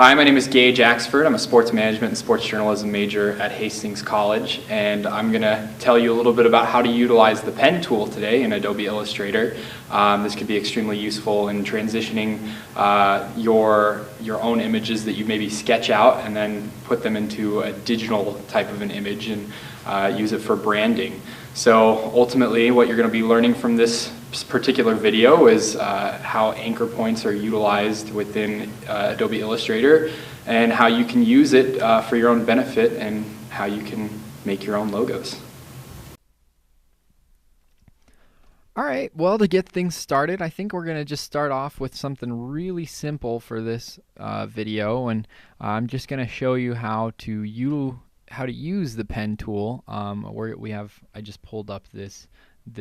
Hi, my name is Gage Axford. I'm a sports management and sports journalism major at Hastings College, and I'm going to tell you a little bit about how to utilize the pen tool today in Adobe Illustrator. This could be extremely useful in transitioning your own images that you maybe sketch out and then put them into a digital type of an image and use it for branding. So ultimately what you're going to be learning from this particular video is how anchor points are utilized within Adobe Illustrator and how you can use it for your own benefit and how you can make your own logos. Alright, well, to get things started, I think we're going to just start off with something really simple for this video, and I'm just going to show you how to use the pen tool. I just pulled up this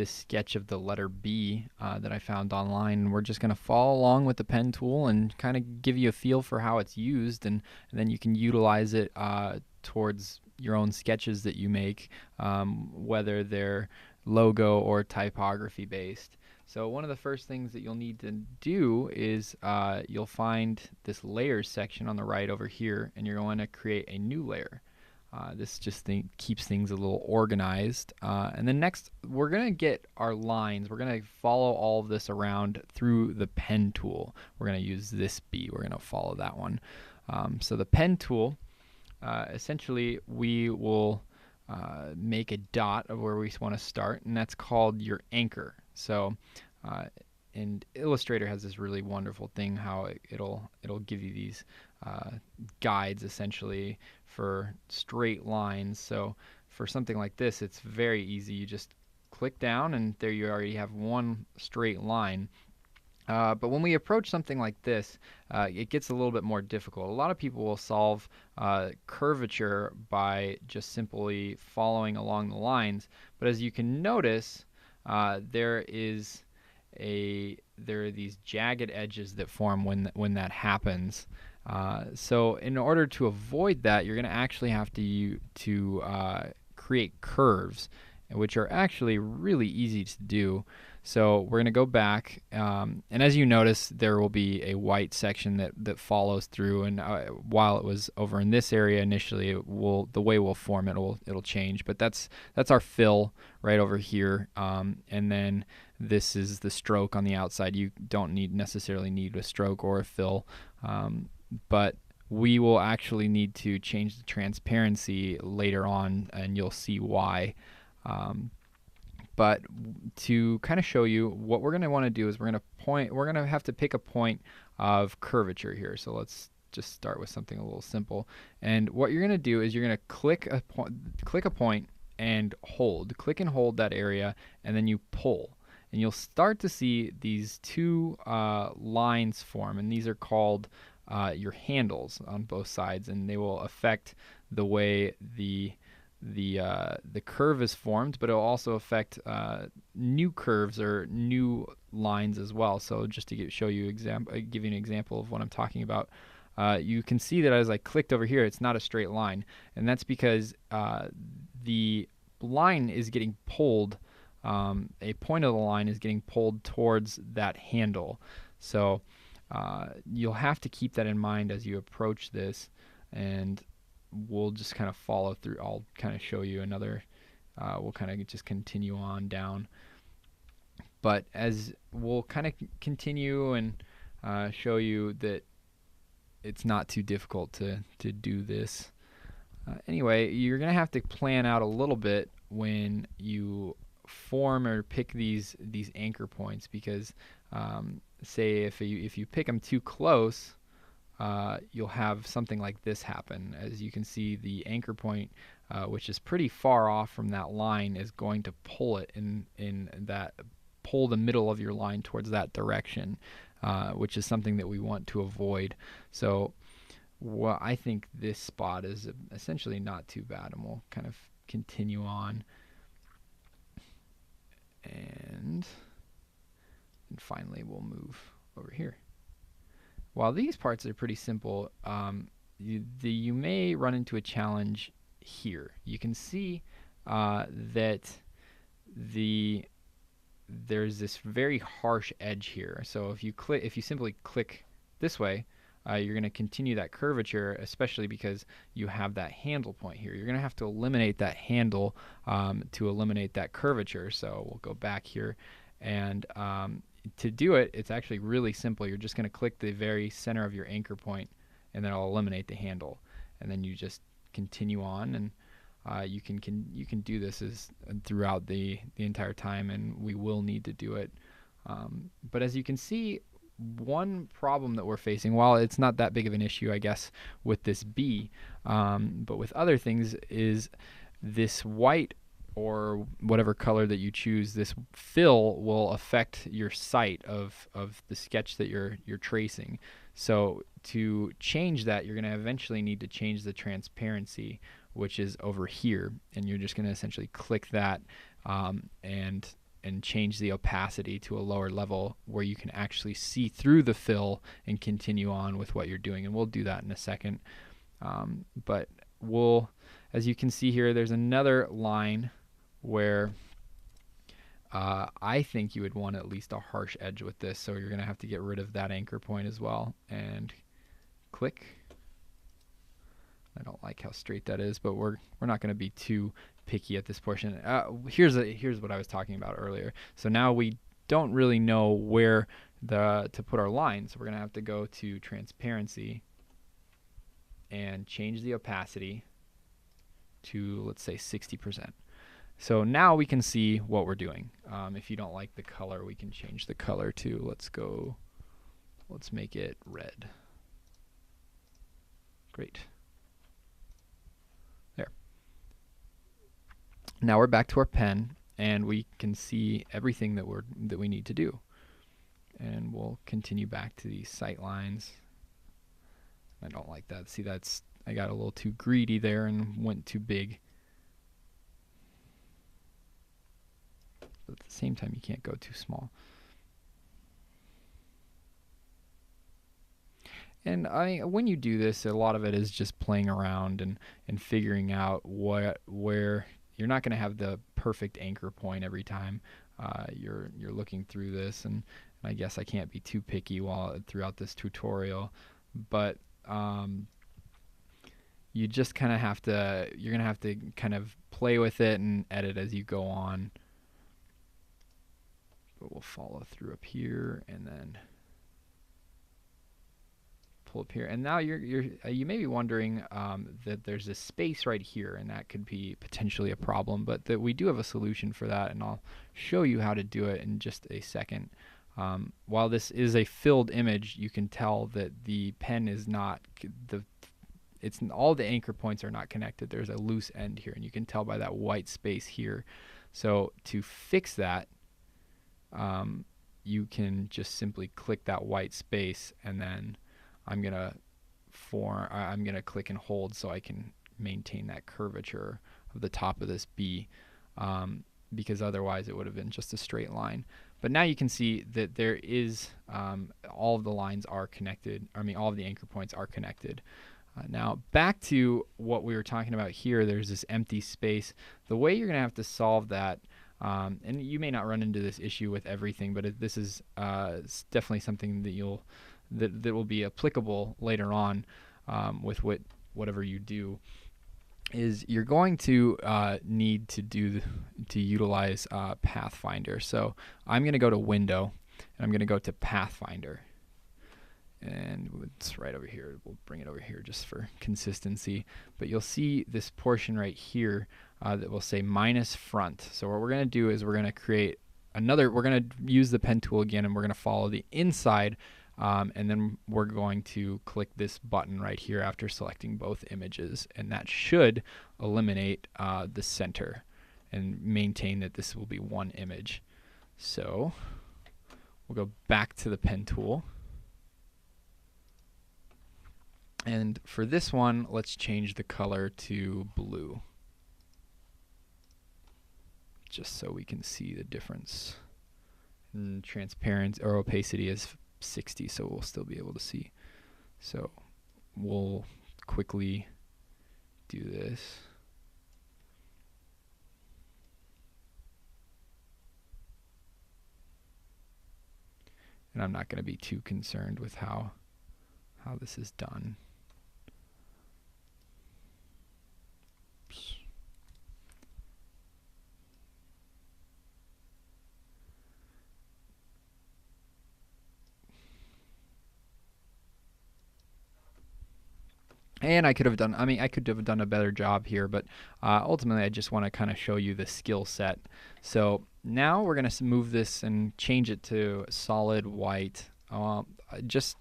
sketch of the letter B that I found online, and we're just going to follow along with the pen tool and kind of give you a feel for how it's used, and then you can utilize it towards your own sketches that you make, whether they're logo or typography based. So one of the first things that you'll need to do is you'll find this layers section on the right over here, and you're going to create a new layer. This just keeps things a little organized. And then next, we're going to get our lines. We're going to follow all of this around through the pen tool. We're going to use this B. We're going to follow that one. So the pen tool, essentially, we will make a dot of where we want to start, and that's called your anchor. So and Illustrator has this really wonderful thing how it'll give you these guides essentially for straight lines. So for something like this, it's very easy. You just click down and there you already have one straight line. But when we approach something like this, it gets a little bit more difficult. A lot of people will solve curvature by just simply following along the lines. But as you can notice, there are these jagged edges that form when that happens. So in order to avoid that, you're going to actually have to create curves, which are actually really easy to do. So we're going to go back, and as you notice, there will be a white section that follows through. And while it was over in this area initially, the way we'll form it, it'll change. But that's our fill right over here, and then this is the stroke on the outside. You don't necessarily need a stroke or a fill, but we will actually need to change the transparency later on, and you'll see why. But to kind of show you, what we're going to want to do is we're going to have to pick a point of curvature here. So let's just start with something a little simple. And what you're going to do is you're going to click a point and hold. Click and hold that area, and then you pull. And you'll start to see these two lines form, and these are called your handles on both sides, and they will affect the way the curve is formed, but it will also affect new curves or new lines as well. So just to give you an example of what I'm talking about, you can see that as I clicked over here, it's not a straight line, and that's because the line is getting pulled. A point of the line is getting pulled towards that handle. So you'll have to keep that in mind as you approach this, and we'll just kind of follow through. I'll kind of show you another, we'll kind of just continue on down. But as we'll kind of continue and show you that it's not too difficult to do this. Anyway, you're going to have to plan out a little bit when you form or pick these anchor points, because say if you pick them too close, you'll have something like this happen. As you can see, the anchor point, which is pretty far off from that line, is going to pull it pull the middle of your line towards that direction, which is something that we want to avoid. So I think this spot is essentially not too bad, and we'll kind of continue on. And finally we'll move over here. While these parts are pretty simple, you may run into a challenge here. You can see that there's this very harsh edge here. So if you simply click this way, you're going to continue that curvature, especially because you have that handle point here. You're going to have to eliminate that handle to eliminate that curvature. So we'll go back here, and to do it, it's actually really simple. You're just going to click the very center of your anchor point, and then it'll eliminate the handle. And then you just continue on, and you can do this throughout the entire time, and we will need to do it. But as you can see, one problem that we're facing, while it's not that big of an issue, I guess, with this B, but with other things, is this white or whatever color that you choose, this fill will affect your sight of the sketch that you're tracing. So to change that, you're going to eventually need to change the transparency, which is over here, and you're just going to essentially click that and change the opacity to a lower level where you can actually see through the fill and continue on with what you're doing. And we'll do that in a second. But as you can see here, there's another line where I think you would want at least a harsh edge with this, so you're going to have to get rid of that anchor point as well, and click. I don't like how straight that is, but we're not going to be too picky at this portion. Here's what I was talking about earlier. So now we don't really know where to put our lines. So we're going to have to go to transparency and change the opacity to, let's say, 60%. So now we can see what we're doing. If you don't like the color, we can change the color to, let's make it red. Great. There. Now we're back to our pen, and we can see everything that we need to do. And we'll continue back to these sight lines. I don't like that. See, I got a little too greedy there and went too big. But at the same time, you can't go too small. And when you do this, a lot of it is just playing around and figuring out where you're not going to have the perfect anchor point every time you're looking through this. And I guess I can't be too picky throughout this tutorial, but you just kind of you're going to have to kind of play with it and edit as you go on. But we'll follow through up here and then pull up here. And now you may be wondering that there's a space right here, and that could be potentially a problem, but that we do have a solution for that, and I'll show you how to do it in just a second. While this is a filled image, you can tell that the pen is not all the anchor points are not connected. There's a loose end here, and you can tell by that white space here. So to fix that, you can just simply click that white space, and then I'm gonna click and hold so I can maintain that curvature of the top of this B, because otherwise it would have been just a straight line. But now you can see that there is all of the lines are connected. All of the anchor points are connected. Now back to what we were talking about here. There's this empty space. The way you're gonna have to solve that. And you may not run into this issue with everything, but this is definitely something that will be applicable later on with whatever you do. Is you're going to need to utilize Pathfinder. So I'm going to go to Window, and I'm going to go to Pathfinder. And it's right over here. We'll bring it over here just for consistency. But you'll see this portion right here that will say minus front. So what we're going to do is we're going to create we're going to use the pen tool again, and we're going to follow the inside, and then we're going to click this button right here after selecting both images, and that should eliminate the center and maintain that this will be one image. So we'll go back to the pen tool. And for this one, let's change the color to blue, just so we can see the difference. And transparency or opacity is 60, so we'll still be able to see. So we'll quickly do this. And I'm not going to be too concerned with how how this is done. Oops. And I could have done, I could have done a better job here, but ultimately I just want to kind of show you the skill set. So now we're going to move this and change it to solid white, just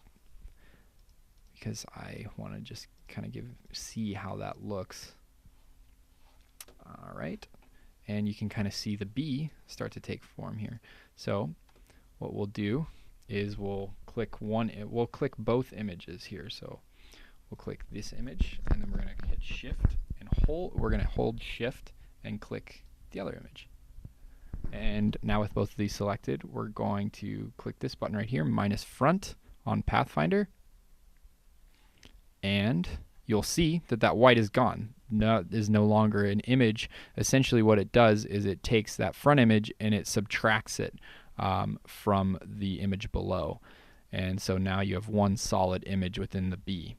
because I want to just kind of see how that looks. All right, and you can kind of see the B start to take form here. So what we'll do is we'll click both images here. So we'll click this image, and then we're going to hit Shift and hold. We're going to hold Shift and click the other image. And now with both of these selected, we're going to click this button right here, minus front on Pathfinder, and you'll see that that white is gone. Is no longer an image. Essentially what it does is it takes that front image and it subtracts it from the image below. And so now you have one solid image within the B.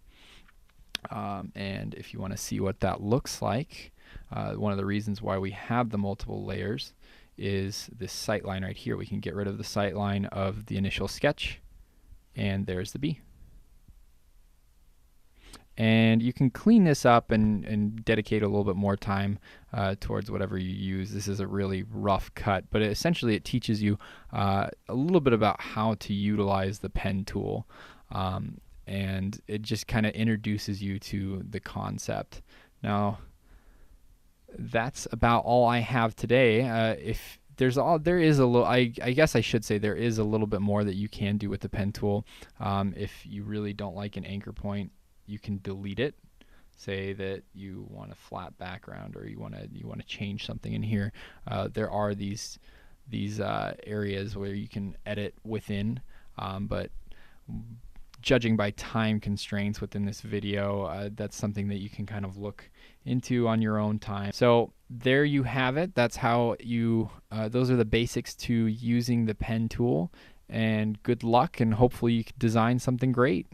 And if you want to see what that looks like, one of the reasons why we have the multiple layers is this sight line right here. We can get rid of the sight line of the initial sketch, and there's the B. And you can clean this up and dedicate a little bit more time towards whatever you use. This is a really rough cut, but essentially it teaches you a little bit about how to utilize the pen tool. And it just kind of introduces you to the concept. Now, that's about all I have today. If there is a little, I guess I should say there is a little bit more that you can do with the pen tool. If you really don't like an anchor point, you can delete it. Say that you want a flat background, or you want to change something in here. There are these areas where you can edit within, but judging by time constraints within this video, that's something that you can kind of look into on your own time. So there you have it. That's how you, those are the basics to using the pen tool, and good luck, and hopefully you can design something great.